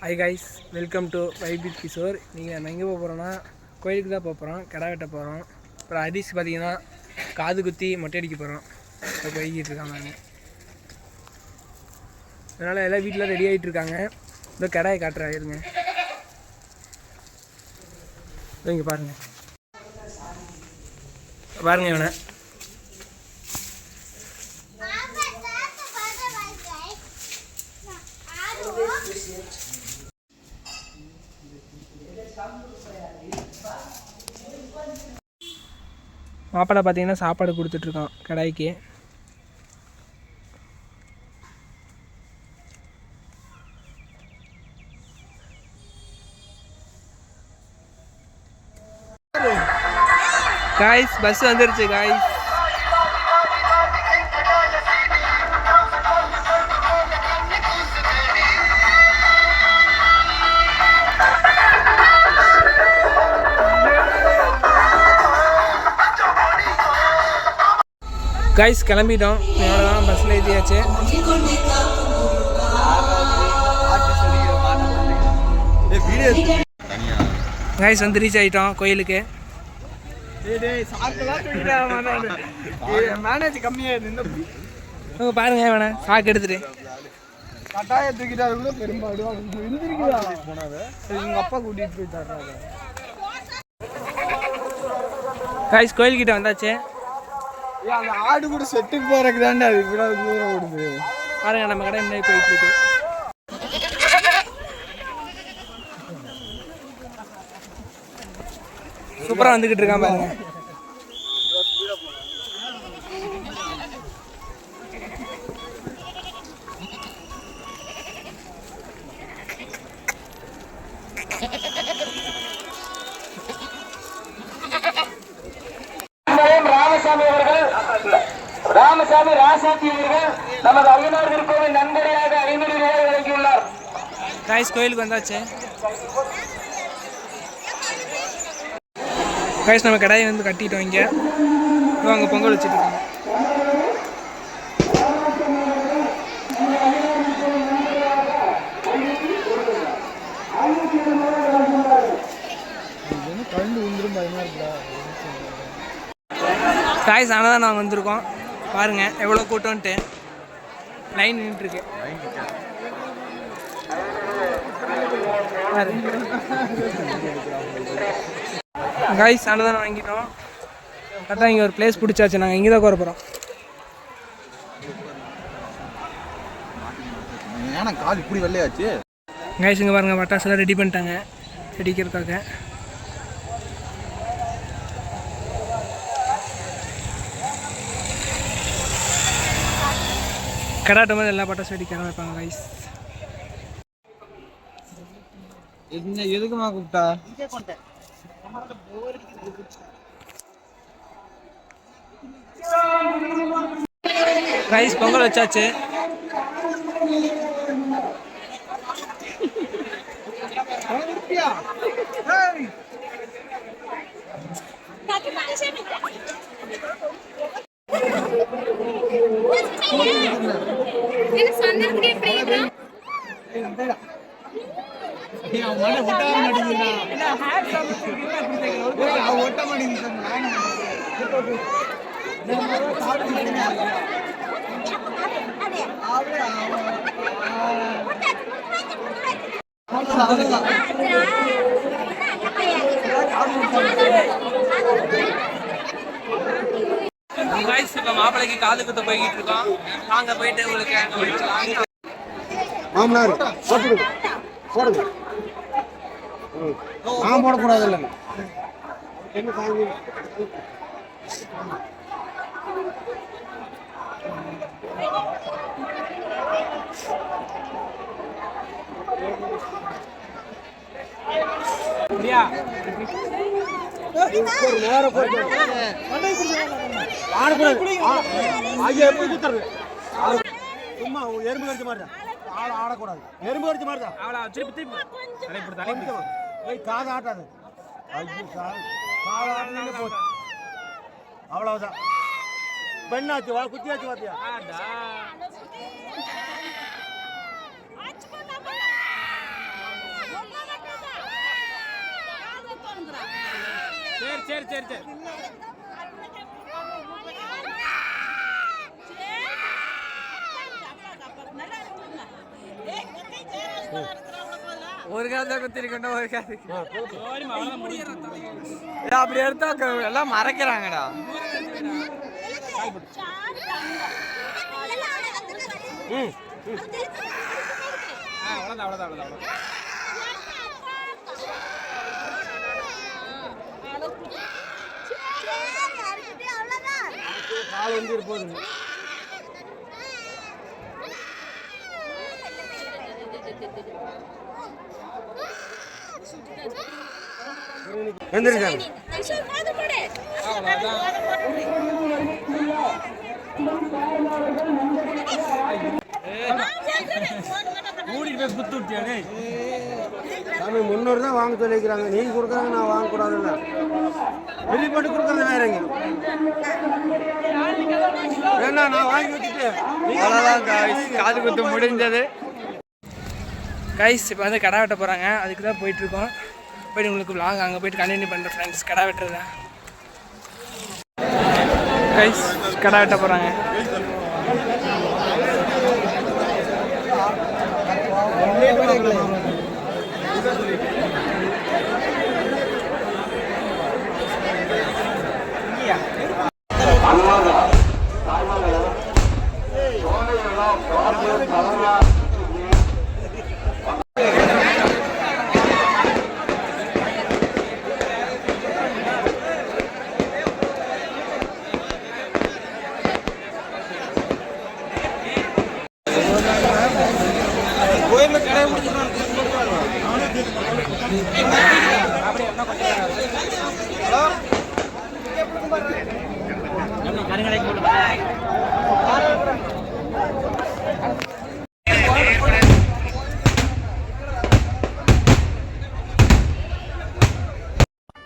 Hi guys, welcome to vibe with Kishore. நீங்கள் நம்ம எங்கே போக போகிறோன்னா கோயிலுக்கு தான் போக போகிறோம், கிடா வெட்ட போகிறோம். அப்புறம் ஹரிஷ் பார்த்தீங்கன்னா காது குத்தி மொட்டை அடிக்க போகிறோம். இப்போ போய்கிட்டு இருக்காங்க. அதனால் எல்லாம் வீட்டில் ரெடி ஆகிட்டு இருக்காங்க. இந்த கிடாயை காட்டுறாருங்க. இங்கே பாருங்கள் பாருங்கள் இவனை. மாப்பிள்ளை பார்த்தீங்கன்னா சாப்பாடு கொடுத்துட்ருக்கான் கடாய்க்கு. காய்ஸ் பஸ் வந்துருச்சு காய்ஸ். கைஸ் கிளம்பிட்டோம். அவ்வளோதான், பஸ்ஸில் ஏற்றியாச்சு. கைஸ் வந்து ரீச் ஆகிட்டோம் கோயிலுக்கு. மேனேஜ் கம்மியாக பாருங்க வேணா சாக்கு எடுத்துட்டு கட்டாய தூக்கிட்டாரு கூட பெரும்பாடு எங்கள் அப்பா கூட்டிகிட்டு போயிட்டாரு. கைஸ் கோயில்கிட்ட வந்தாச்சு. அந்த ஆடு கூட செட்டுக்கு போறதுக்கு தாண்டா அது இவ்வளவு தூரம் ஓடுது. பாருங்க நம்ம கடை முன்னாடி போயிட்டு இருக்கு. சூப்பரா வந்துகிட்டு இருக்கான் பாருங்க. ராமசாமி ராசாத்தி அவர்கள் நமது ஐயனார் திருக்கோவில் நன்கொடையாக 500 ரூபாய் வழங்கியுள்ளார். கைஸ் கோயிலுக்கு வந்தாச்சு. கைஸ் நம்ம கடாயை வந்து கட்டிட்டோம். இங்கே அங்கே பொங்கல் வச்சுட்டு இருக்கோம். கைஸ் ஆனால் தான் நாங்கள் வந்திருக்கோம். பாருங்க எவ்வளோ கூட்டம்ன்ட்டு லைன் நின்றுருக்கு. கைஸ் அன்னதானம் வாங்கிட்டோம். கரெக்டாக இங்கே ஒரு பிளேஸ் பிடிச்சாச்சு. நாங்கள் இங்கே தான் கோர போகிறோம். கால் இப்படி வெள்ளையாச்சு. கைஸ் இங்கே பாருங்கள் பட்டாசுலாம் ரெடி பண்ணிட்டாங்க வெடிக்கிறதுக்காக. கடாட்ட மாதிரி எல்லா பட்டாசு வெடிக்க வைப்பாங்க கைஸ். எதுக்குமா கூப்பிட்டா? கைஸ் பொங்கல் வச்சாச்சு. இப்ப மாப்பிள்ளைக்கு காது குத்த போய்கிட்டு இருக்கோம். நாங்க போயிட்டு உங்களுக்கு மாமனார் போடுங்க. நான் போடக்கூடாது இல்லை என்ன சாமி. சும்மா எறும்பு கடிச்ச மாதிரி ஆடக்கூடாது. எறும்பு கடிச்ச மாதிரி தான் திருப்பி காது ஆட்டாது. அவ்வளவுதான். பெண்ணாச்சு குத்தியாச்சு பாத்தியா. சரி சரி சரி ஒரு காலத்தை குத்திருக்கோம் ஒரு காலத்து அப்படி எடுத்தா எல்லாம் மறைக்கிறாங்கடா. கால் வந்து போதுங்க. முன்னூறு தான் வாங்க சொல்லிக்கிறாங்க. நீங்க கொடுக்குறாங்க, நான் வாங்க கூடாதுல்ல. வெளியே போட்டு கொடுக்குறது வேறங்க. ஏன்னா நான் வாங்கி வச்சுட்டு காது குத்து முடிஞ்சது. கைஸ் இப்போ வந்து கடை வெட்ட போகிறாங்க. அதுக்கு தான் போயிட்டுருக்கோம். போய்ட்டு உங்களுக்கு விலாக் அங்கே போய்ட்டு கண்டினியூ பண்ணுறேன் ஃப்ரெண்ட்ஸ். கடை வெட்டுறதா கைஸ் கடை வெட்ட போகிறாங்க.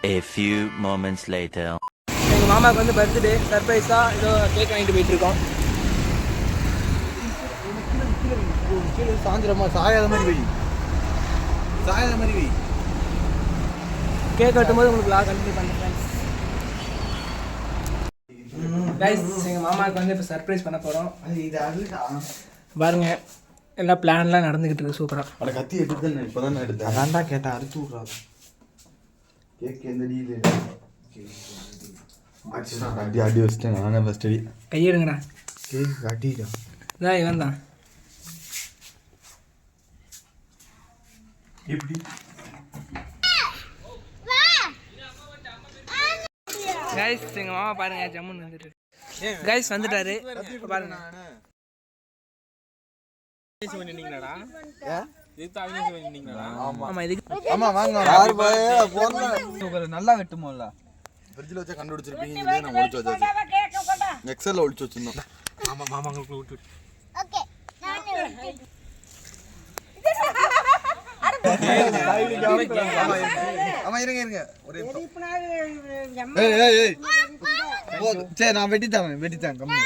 A few moments later. எங்கள் மாமாவுக்கு வந்து பர்த்டே சர்ப்ரைஸாக ஏதோ கேக் வாங்கிட்டு போயிட்டுருக்கோம். சாயந்தரமா சாயாத மாதிரி வை, சாயாத மாதிரி வை. கேக் வெட்டும்போது உங்களுக்கு விலாக் கண்டினியூ பண்ணுறேன் கைஸ். எங்கள் மாமாவுக்கு வந்து இப்போ சர்ப்ரைஸ் பண்ண போகிறோம். பாருங்க எல்லாம் பிளான்லாம் நடந்துக்கிட்டு இருக்கு சூப்பராக. அதை கத்தி எடுத்து தான் இப்போ தான் எடுத்தேன். அதான்டா கேட்டேன், அறுத்து விட்றாது கேக் எந்த டீலு அடி அடி வச்சுட்டேன். நானே ஃபஸ்ட் அடி கையெடுங்கடா. கேக் அடிடா. இதான் இவன் தான். எப்படி கைஸ் எங்கள் மாமா பாருங்க ஜம்முன்னு வந்துட்டு கைஸ் வந்துட்டாரு பாருங்க. நல்லா வெட்டுமோல்ல ஃப்ரிட்ஜில் வச்சா கண்டுபிடிச்சிருப்பீங்க. நம்ம ஒழிச்சு வச்சாச்சு, எக்ஸல்ல ஒழிச்சு வச்சிருந்தோம். ஆமா மாமாங்களுக்கு விட்டு ஆமா இருங்க இருங்க ஒரே சரி நான் வெட்டித்தாங்க கம்மி.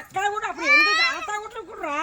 அக்கா கூட அப்படி எந்த ஆத்தா கூட கூடுறா.